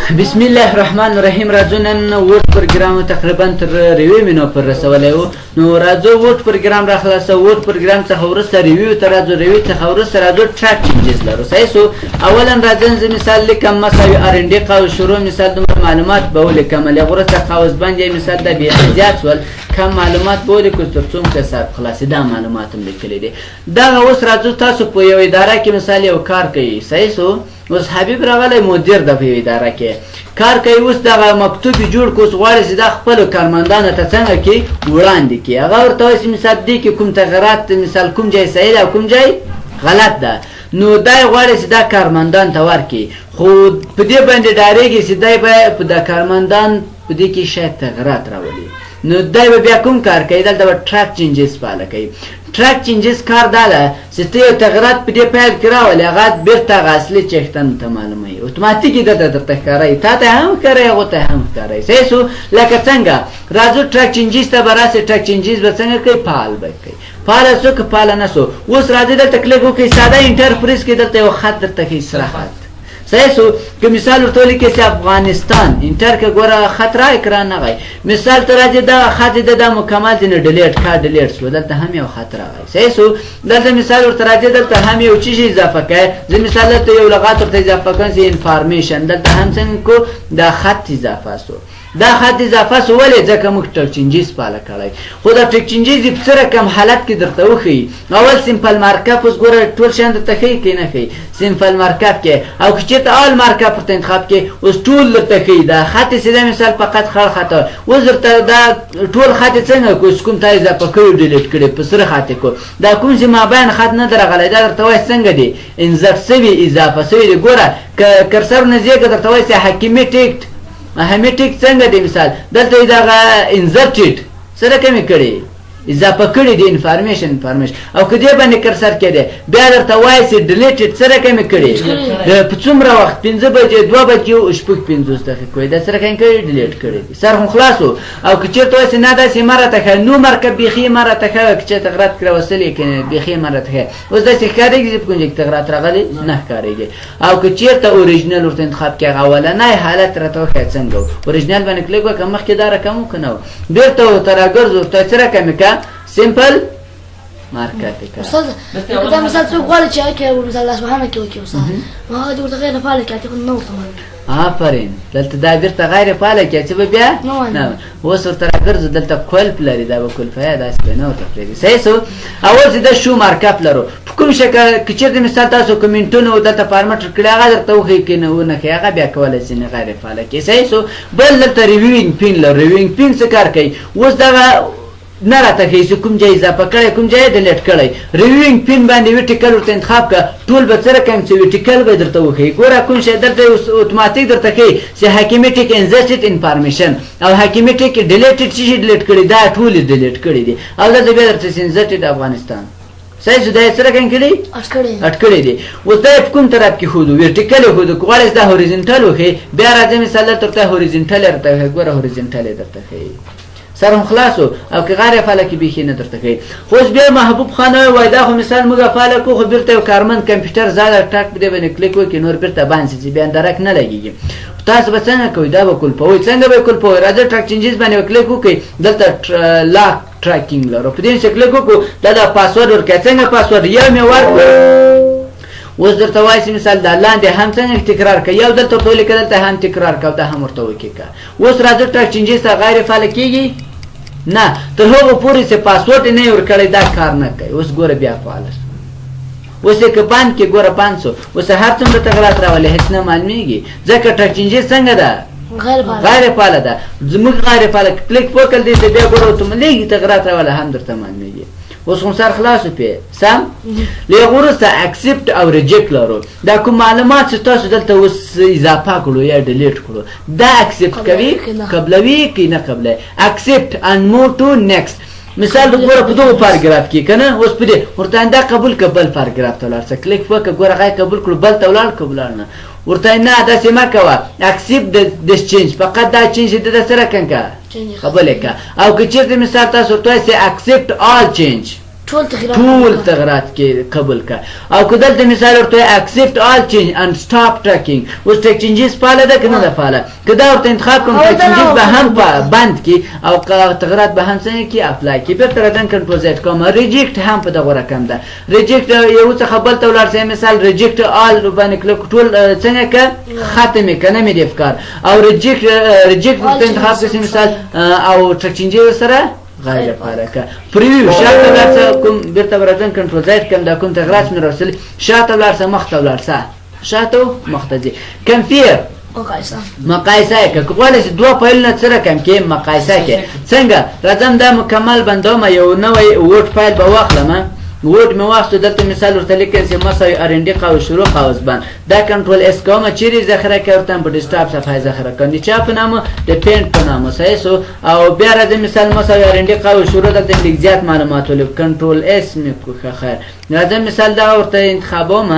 بسم الله الرحمن الرحیم. راځو نن ووټ پروګرام تقریبا تر ریویو مینو پر رسولی و. نو راځو ووټ پروګرام را خلاصو. ووټ پروګرام څخه وروسته ریویو ته راځو. ریویو څخه وروسته راځو ټریک چینجز لرو. صحیح سو. اولا راځم زه مثال لیکم مساوي ارنډي قوس شروع مثال دومره معلومات به ولیکم. له وروسته قوس بند یې مثال د بیا زیات سول کم معلومات به ولیکو تر څو که حساب خلاصې دا معلومات هم لیکلي دي. دغه اوس راځو تاسو په یو اداره کې مثال یو کار کوي. صحیح سو. اوس حبیب راغلی مدیر د په اداره کې کار کوي. اوس دغه مکتوب جوړ کړو. اوس غواړي چې دا خپلو کارمندانو ته څنګه کړي وړاندې کړي. هغه ورته وایي مثال دې کې کوم تغیرات مثال کوم ځای صحیح ده او کوم ځای غلط ده. نو دا یې غواړي چې دا کارمندان ته ورکړي. خو په دې باندې ډارېږي چې دی به په د کارمندان په دې کې شاید تغیرات راولي. نو دی به بیا کوم کار کوي؟ دلته به ټریک چینجز فعاله کوي. ټریک چینجز کار دا ده چې ته یو تغیرات په دې پیل کې راولې هغه بېرته هغه اصلي څښتن ته معلوموي. اتوماتیکي دلته درته ښکاروي. تا ته هم ښکاروي هغو ته هم ښکاروي. صحیح سو. لکه څنګه راځو ټریک چینجز ته به راسې. ټریک چینجز به څنګه کوي؟ فعال به کوي. فعاله سو که فعاله نه سو. اوس راځي دلته کلیک وکړئ. ساده انټر پریس کې دلته یو خط درته ښیي سره خط. صحیح سو. که مثال ورته ولیکئ چې افغانستان انټر که ګوره خط را اکران نغی. مثال ته راځي دغه خط یې دا مکمل دی نو ډیلیټ کا ډیلیټ سو. دلته هم یو خط راغی. صحیح سو. دلته مثال ورته راځي دلته هم یو چیز اضافه کوي. زه مثال دلته یو لغات ورته اضافه کوم چې انفارمیشن. دلته هم څنګه کو دا خط اضافه سو. دا خط اضافه سو ولې؟ ځکه موږ ټریک چینجز فعاله کړی. خو دا ټریک چینجز په څه رقم حالت کې درته وښیي. اول سمپل مارکاپ اوس ګوره ټول شیان درته ښیي که نه ښیي؟ سمپل مارکاپ کې او که چېرته اول مارکاپ ورته انتخاب کې اوس ټول درته ښیي. دا خط سیده مثال فقط خړ خط اوس درته دا ټول خط یې څنګه کو؟ اوس کوم تا اضافه کړي ډیلیټ کړي په سره خط یې کو. دا کوم چې مابین خط نه دی راغلی دا درته وایي څنګه دی انزرټ سوي اضافه سوي دی. ګوره که کرسر نه زیږه درته وایي چې حکیمي ټیکټ اهمیټیک څنګه دی مثال دلته یې دغه انزرټډ سره کمې کړي اضافه کړي دي انفارمیشن او که دې باندې کرسر کړي بیا درته وایي چې ډیلیټډ سره کمې کړي په څومره وخت 5 بجې 2 بجې او شپږ 50 دقیقې دا سره کمې کړي ډیلیټ کړي دي. سر هم خلاصو. او که چېرته وایي چې نه داسې مه راته ښه نو مرکب بیخي مه راته ښه که چېرته تغیرات کړی وسلې که بیخي مه راته ښه. اوس داسې ښکارېږي چې په کوم ځای کې تغیرات راغلي نه ښکارېږي. او که چېرته اوریجنل ورته انتخاب کړي هغه اولنی حالت راته وښیه څنګه و. اوریجنل باندې کلیک وکړه مخکې دا رقم و که نه و. بېرته ورته راګرځو ورته څه رقم یې کړه سمپل مارکاپ یې کړه. استاد دا مثال څوک غواړي چې هغه مثال لاسوهانه کې وکړي استاد ما دې ورته غیر فعاله کړي خو نه ورته آفرین. دلته دا بیرته غیر فعاله کړي چې به بیا نه اوس ورته راګرځو دلته کولپ لري دا به کولپیا داسې به نه ورته پرېږدي. صحیح سو. اول چې دا شو مارکاپ لرو په کوم شکل که چېرته مثال تاسو کومنټونه دلته فارمټ کړي هغه درته وښیي که نه ونه ښیي هغه بیا کولی شي نه غیر فعاله کړي. صحیح سو. بل دلته ریویوینګ پین لرو. ریویوینګ پین څه کار کوي؟ اوس دغه نه راته ښیي چې کوم ځای اضافه کړی کوم ځای ډیلیټ کړی. ریویوینګ پین باندې ویټیکل ورته انتخاب کړه ټول به څه رقم چې ویټیکل به درته وښیي. ګوره کوم شی دلته اتوماتیک درته ښیي چې حکیمیټیک انزرټډ انفارمیشن او حکیمیټیک ډیلیټډ څه شي ډیلیټ کړي دا ټول یې ډیلیټ کړي دي. او دلته بیا درته انزرټډ افغانستان. صحیح سو. دا یې څه رقم کړي؟ اټ کړي دي. اوس دا یې په کوم طرف کې ښودو؟ ویرټیکل یې ښودو. که غواړئ دا هوریزنټل وښیي بیا راځئ مثال دلته ورته هوریزنټل یې درته ښیي. ګوره هوریزنټل یې درته ښیي. سر هم خلاصو. او که غیر فعاله کې بیخي نه درته کوي. خو اوس بیا محبوب خان وایي دا خو مثال موږ فعاله کړو خو بیرته یو کارمند کمپیوټر زاړه ټاک په دې باندې کلیک وکړي نور بیرته بند شي چې بیا درک نه لګېږي. تاسو به څنګه کوئ؟ دا به کولپوئ. څنګه به کوولپوئ؟ راځئ ټریک چینجز باندې کلیک وکړئ. دلته لاک ټریکینګ لرو په دې چې کلیک وکړو دا د پاسورډ ورکړئ. څنګه پاسورډ؟ یو مې ورکړ. اوس درته وایي چې مثال دا لاندې هم څنګه تکرار کړه یو دلته ورته ولیکه دلته هم تکرار کړه دا هم ورته وکړه. اوس راځئ ټریک چینجز ته غیر فعاله کېږي نه تر هغو پورې چې پاسورډ یې نه یې ورکړی دا کار نه کوي. اوس ګوره بیا فعاله شو. اوس یې که بند کړي ګوره بند شو. اوس هر څومره تغیرات راولي هېڅ نه معلومېږي ځکه ټریک چینجز څنګه ده غیر فعاله ده. زموږ غیر فعاله کلیک وکړل دې ته بیا ګوره اتوماتیک تغیرات راوله هم درته معلومېږي. اوس هم سر خلاصو پې سم. له هغه وروسته اکسپټ او ریجکټ لرو. دا کوم معلومات چې تاسو دلته اوس اضافه کړو یا ډیلیټ کړو دا اکسپټ کوي قبلوي که نه قبلوي. اکسپټ and move to next. مثال ګوره په دغه پاراګراف کې که نه اوس په دې ورته دا قبول که بل پاراګراف ته ولاړ شه کلیک وکړه ګوره هغه یې قبول کړو بل ته ولاړ که ولاړ نه ورته نه داسې مه کوه اکسپټ دس چینج فقط دا چینج دې د سره کړه قبول یې کړه. او که چېرته مثال تاسو ورته وایئ اکسپټ آل چینج ټول تغیرات کې قبول کا او که دلته مثال ورته accept all change and stop tracking اوس ټیک چینجز فعاله ده که نه ده فعاله که دا ورته انتخاب کوم ټیک چینجز به هم بند کی او تغیرات به هم څنګه کی اپلای کی بیرته راځم کنټرول زد کوم ریجیکټ هم په دغه رقم ده ریجیکټ یو څه بل ته ولاړ مثال ریجیکټ آل باندې کلیک ټول څنګه که ختم کنه مې د افکار او ریجیکټ انتخاب کوم مثال او ټیک چینجز سره غیر فعاله که پریویو شاته ولاړ کوم بیرته راځم کنټرول زد کوم دا کوم تغیرات مې رسول شاته ولاړ مخ ته ولاړ شاته مخ ته ځي کمپیر مقایسه که غواړئ چې دوه فایلونه سره کم کې مقایسه کې څنګه راځم دا مکمل بندوم یو نوی وورډ فایل به واخلم وورډ مې واخیستو دلته مثال ورته لیکم چې مساوي ارنډي قوس شروع قوس بند دا کنټرول اس کوم چیرې ذخیره کوم په ډیسکټاپ صفحه ذخیره کوم د چا په نامه د پینټ په نامه صحیح سو او بیا راځم مثال مساوي ارنډي قوس شروع دلته لیک زیات معلومات ولې کنټرول اس مې کو خیر راځم مثال دا ورته انتخابوم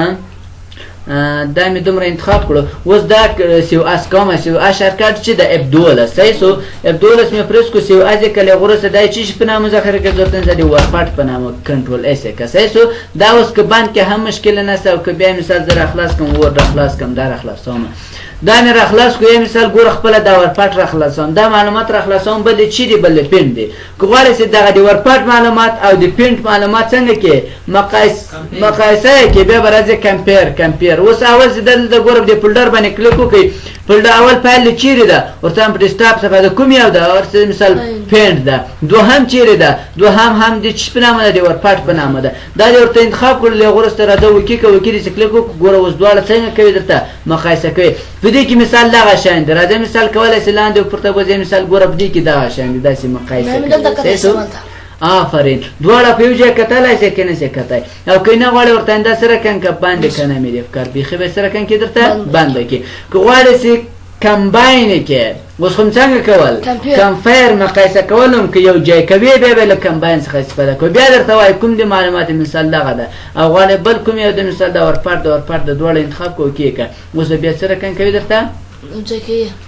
دا مې دومره انتخاب کړو اوس دا سیو اس کومه سیو اس شرکت چې د F12 صحیح سو F12 مې پریس کو سیو از کله غوړه سدای چې په نامه ذخیره کې ځوتن زدي ورپټ په نامه کنټرول اس که صحیح سو دا اوس که باندې کې هم مشکل نه سو که بیا مثال زه اخلاص کوم ور اخلاص کوم دا اخلاصوم دا مې راخلاص کو یې مثال ګور خپل دا ورپټ راخلاصوم دا معلومات راخلاصوم بل چی دی بل پین دی که غواړئ چې دغه دی ورپټ معلومات او د پینټ معلومات څنګه کې مقایسه کې بیا راځي کمپیر اوس اول چې د ګور د فولډر باندې کلیک وکړئ فولډر اول فایل چیرې ده ورته په ډیسکټاپ صفحه د کوم یو ده ورته مثال پینټ ده دوهم چیرې ده دوهم هم د چ په نامه دی ورپټ په نامه ده دا ورته انتخاب کړل غور سره راځو وکړي چې کلیک ګور اوس دواړه څنګه کوي درته مقایسه کوي په دې کې مثال دغه شان دی راځي مثال کولای شي لاندې پورته وځي مثال ګور په دې کې دغه شان دی داسې مقایسه کوي آفرین دواړه په یو ځای کتلای شي کنه شي کتای او کینه غواړي ورته انده سره کنه باندې کنه مې د افکار بيخي به سره کنه کې درته باندې کې که غواړي شي کمباین کې اوس کوم څنګه کول کمپیر مقایسه کولم که یو ځای کوي به له کمباین څخه استفاده کوي بیا درته وای کوم د معلومات مثال دغه ده او غواړي بل کوم یو د مثال د ورپټ د دوړ انتخاب کوي کې اوس بیا سره کنه کوي درته ځکه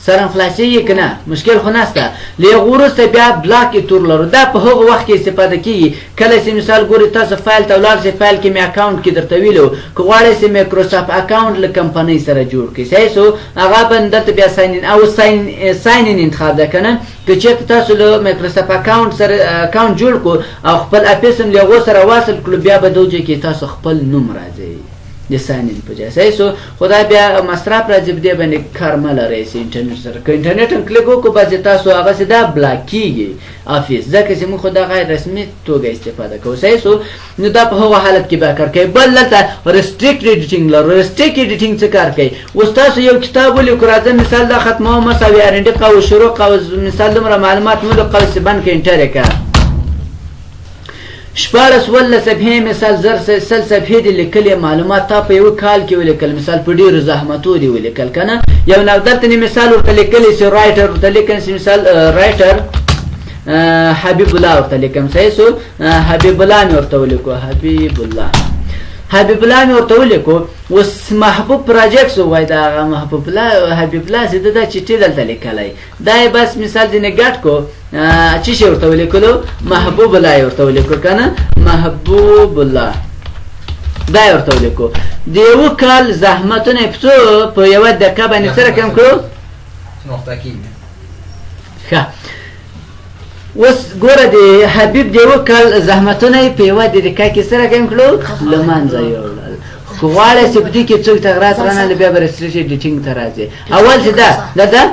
سره خلاصي کنه مشکل خو نهسته لغورسته بیا بلاک تور لرو دا په هغه وخت کې استفاده کیږي کله چې مثال ګوري تاسو فایل ته ولر سي فایل کې می اکاونټ کې درته ویلو که غواړئ چې مایکروسافټ اکاونټ له کمپنۍ سره جوړ کړئ صحیح سو هغه باندې بیا ساين او ساين انتخاب ده کنه که چې تاسو له مایکروسافټ اکاونټ سره اکاونټ جوړ کو او خپل اپلیکیشن له غو سره واصل کړو بیا به دوی کې تاسو خپل نوم راځي د ساين په ځای صحیح سو خدای بیا مصرف راځي بده باندې کارمل راځي انټرنیټ سره که انټرنیټ هم کلیک وکړو بعضی تاسو هغه سیده بلاک کیږي افیس ځکه چې موږ خدای غیر رسمي توګه استفاده کوو صحیح سو نو دا په هغه حالت کې به کار کوي بل لته ریسټریکټ ایډیټینګ لرو ریسټریکټ ایډیټینګ څه کار کوي اوس تاسو یو کتاب ولیکو راځم مثال دا ختمه مساوي ارنډي قوس شروع قوس مثال دومره معلومات مو د قوس باندې کې انټر کړه شپارس ولا صفحه مثال سل صفحه دي لیکلي معلومات تا په یو کال کې ولیکل مثال په ډیرو زحمتو دي ولیکل کنه یو نو درته مثال ورته لیکلی سي رائټر ورته لیکل مثال رائټر حبیب الله ورته لیکم صحیح سو حبیب الله ورته ولیکو حبیب الله ورته ولیکو اوس محبوب پروجیکټ وای دا محبوب الله حبیب الله زده دا چټي دلته لیکلای دا بس مثال دې نګټ کو چې شی ورته ولیکلو محبوب الله ورته ولیکو کنه محبوب الله دا ورته ولیکو دیو کال زحمتونه په یو دقیقه باندې سره کم کړو نقطه کې ښه اوس ګوره د حبیب دیو کال زحمتونه په یو دقیقه کې سره کم کړو لمانځه یو خو غواړئ چې په دې کې څوک تغیرات رانه بیا به ریسټریکټ ایډیټینګ ته راځي اول چې دا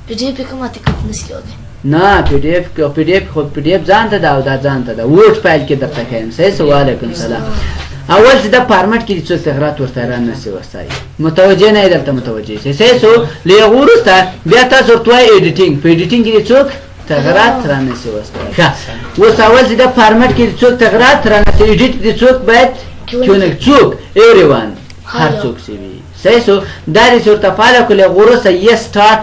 پی ډی اف کومه تکلیف نشي کولای نه پی ډی اف ځان ته دا او دا ځان ته دا وورډ فایل کې درته کوم صحیح وعلیکم سلام اول چې دا فارمټ کې څوک تغیرات ورته رانه سي وسای متوجه نه دلته متوجه شي صحیح سو لغورسته بیا تاسو ورته ایډیټینګ په ایډیټینګ کې څوک تغیرات رانه سي وسای ښه اوس اول چې دا فارمټ کې څوک تغیرات رانه سي ایډیټ دي څوک باید کیونه څوک ایوریوان هر څوک سی وي صحیح سو دا دې ورته فعال کړل غوړه یې سٹارټ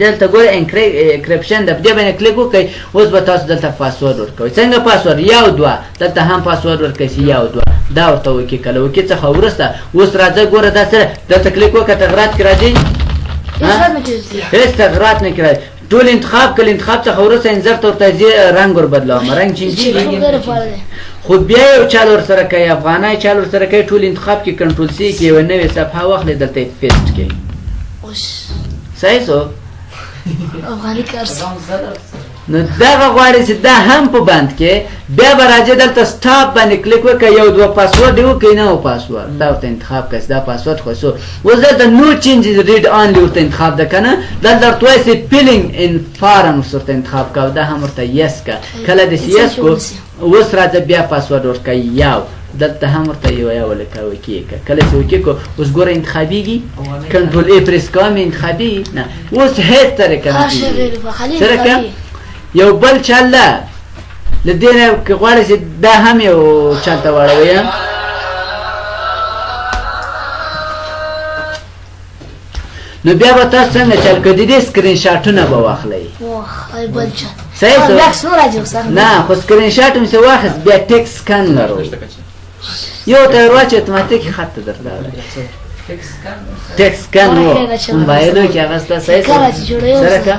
دلته ګوره انکریپشن د دې باندې کلیک وکړئ اوس به تاسو دلته پاسورډ ورکوئ څنګه پاسورډ یو دوه دلته هم پاسورډ ورکړئ یو دوه دا ورته وکړئ کله وکړئ څه خبرسته اوس راځي ګوره دا سره دلته کلیک وکړئ تغیرات کې راځي هیڅ تغیرات نه کړئ ټول انتخاب کله انتخاب څخه وروسته انځر ته ورته رنګ ور بدلوم رنګ چینجي غیر فعال دی خو بیا یو چال ور سره کوي افغانای چال ور سره کوي ټول انتخاب کې کنټرول سی کې یو نوې صفحه واخلې دلته پیسټ کړئ اوس صحیح سو افغاني کارس نو دغه غواړي چې دا هم په بند کې بیا به راځي دلته سټاپ باندې کلیک وکړئ یو دوه پاسورډ یې وکړئ نه پاسورډ دا ورته انتخاب کړئ دا پاسورډ خو سو اوس دلته نو چینجز ریډ آنلی ورته انتخاب ده که نه دلته ورته وایي چې فیلینګ ان فارم ورته انتخاب کوه دا هم ورته یس که کله داسې یس کو اوس راځه بیا پاسورډ ورکوئ یو دلته هم ورته یو لکه وکې که کله چې وکې کو اوس ګوره انتخابېږي کنټرول ای پرېس کوم انتخابېږي نه اوس هېڅ طریقه نه هر شی غیر فعال سره که یو بل چل ده له دې نه که غواړئ چې دا هم یو چل ته واړوئ نو بیا به تاسو څنګه چل کوئ د دې سکرین شاټونه به واخلئ واه ای بل چل صحیح سو عکس نه راځي استاد نه خو سکرین شاټ مې واخیست بیا ټیک سکن لرو یو ته ور واچوئ اتوماتیک خط ته درته ټیک سکن و موبایلو کې هغه ستا صحیح سره که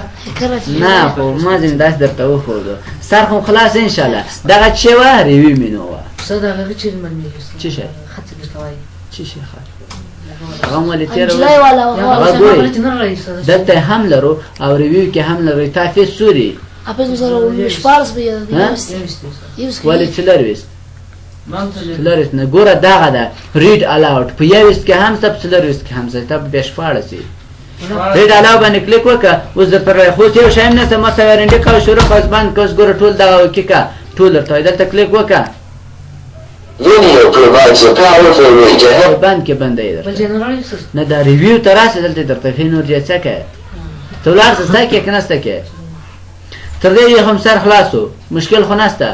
نه خو ما ځینې داسې درته وښودو سر خو خلاص انشاءالله دغه چې وه ریوي مینو وه څه شی څه شی هغه هم ولې تېره هغه ګورئ دلته هم لرو او ریویو کې هم لرو تا فیس سوري ولې څلرویست څلرویست نه ګوره دغه ده ریډ الاوډ په یویست کې هم څه په څلرویست کې هم څه ته بیا شپاړس یې ریډ الاو باندې کلیک وکړه اوس درته راوایي خو یو شی هم نشته ما سوارنډي کوه شروع کړه اوس بند کړه اوس ګوره ټول دغه وکې که ټول درته وایي دلته کلیک وکړه بند کې بندوي درته نه دا ریویو ته راسې دلته درته ښي نور جای څه کوې ته ولاړ شه ستا کې که نسته کې تر دې یې هم سر خلاص و مشکل خو نسته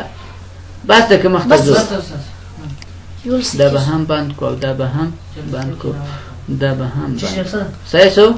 بس ده که مخته ځو دا به هم بند کو او دا به هم بند کو دا به هم بند صحیح سو